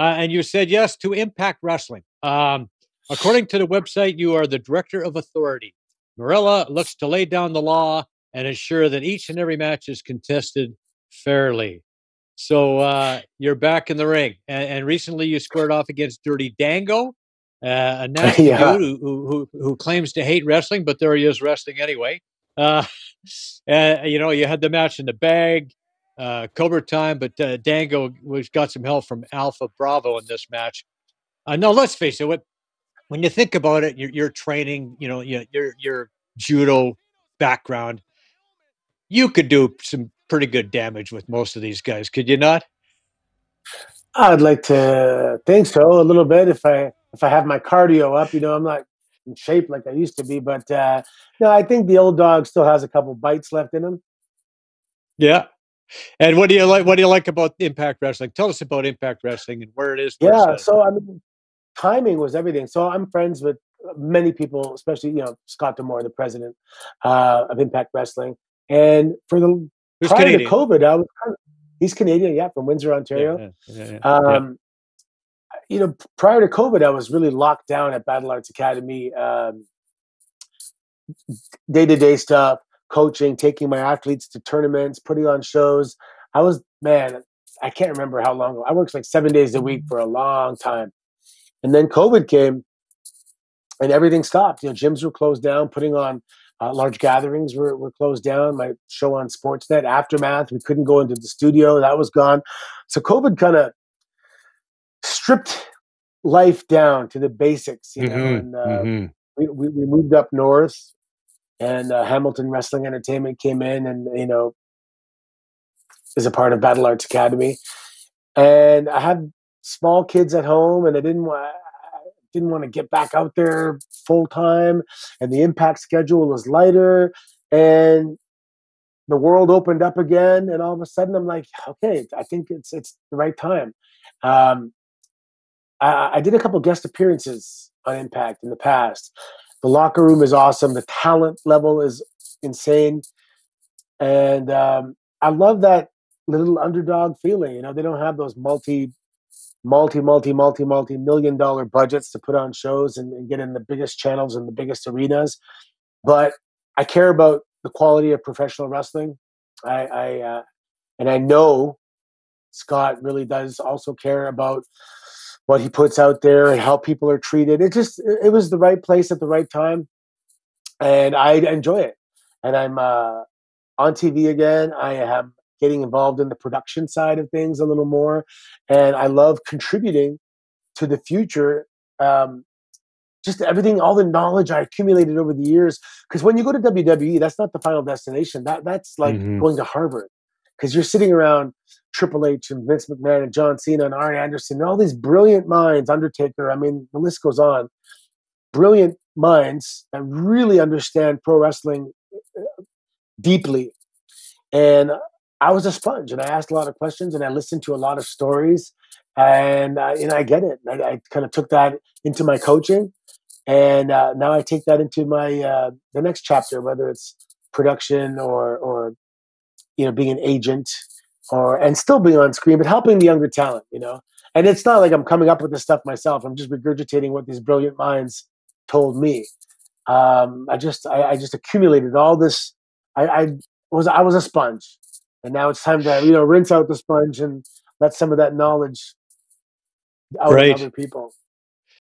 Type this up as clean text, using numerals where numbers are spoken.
and you said yes to Impact Wrestling. According to the website, you are the director of authority. Marella looks to lay down the law and ensure that each and every match is contested fairly. So you're back in the ring, and recently you squared off against Dirty Dango, a nasty Yeah. dude who claims to hate wrestling, but there he is wrestling anyway. Uh, you had the match in the bag, Cobra time, but Dango was got some help from Alpha Bravo in this match. No, let's face it. When you think about it, your training, your judo background, you could do some pretty good damage with most of these guys, could you not? I'd like to think so a little bit if I have my cardio up. I'm not in shape like I used to be, but no, I think the old dog still has a couple bites left in him. Yeah. And what do you like? What do you like about Impact Wrestling? Tell us about Impact Wrestling and where it is, where it's Yeah, at. so I mean, timing was everything. So I'm friends with many people, especially Scott D'Amore, the president of Impact Wrestling, and for the Who's prior to Canadian? COVID, he's Canadian, yeah, from Windsor, Yeah, Ontario. yeah, yeah, yeah. Yeah. Um, Prior to COVID, I was really locked down at Battle Arts Academy, day to day stuff, coaching, taking my athletes to tournaments, putting on shows. I was, man, I can't remember how long. I worked like 7 days a week for a long time. And then COVID came and everything stopped. Gyms were closed down, putting on large gatherings were closed down. My show on Sportsnet, Aftermath, we couldn't go into the studio. That was gone. So COVID kind of stripped life down to the basics, and we moved up north, and Hamilton Wrestling Entertainment came in and, is a part of Battle Arts Academy. And I had small kids at home, and I didn't want to get back out there full time, and the impact schedule was lighter, and the world opened up again, and all of a sudden I'm like, okay, I think it's the right time. Um, I did a couple guest appearances on Impact in the past. The locker room is awesome. The talent level is insane, and I love that little underdog feeling. They don't have those multi-million-dollar budgets to put on shows and get in the biggest channels and the biggest arenas. But I care about the quality of professional wrestling. And I know Scott really does also care about what he puts out there and how people are treated. It was the right place at the right time, and I enjoy it. And I'm on TV again. I am getting involved in the production side of things a little more, and I love contributing to the future. Just everything, all the knowledge I accumulated over the years. Because when you go to WWE, that's not the final destination. That's like going to Harvard, because you're sitting around Triple H and Vince McMahon and John Cena and Arn Anderson and all these brilliant minds, Undertaker. I mean, the list goes on. Brilliant minds that really understand pro wrestling deeply. And I was a sponge, and I asked a lot of questions, and I listened to a lot of stories, and I get it. I kind of took that into my coaching, and now I take that into my the next chapter, whether it's production or being an agent, and still being on screen, but helping the younger talent. And it's not like I'm coming up with this stuff myself. I'm just regurgitating what these brilliant minds told me. I just accumulated all this. I was a sponge, and now it's time to rinse out the sponge and let some of that knowledge out on Right. other people.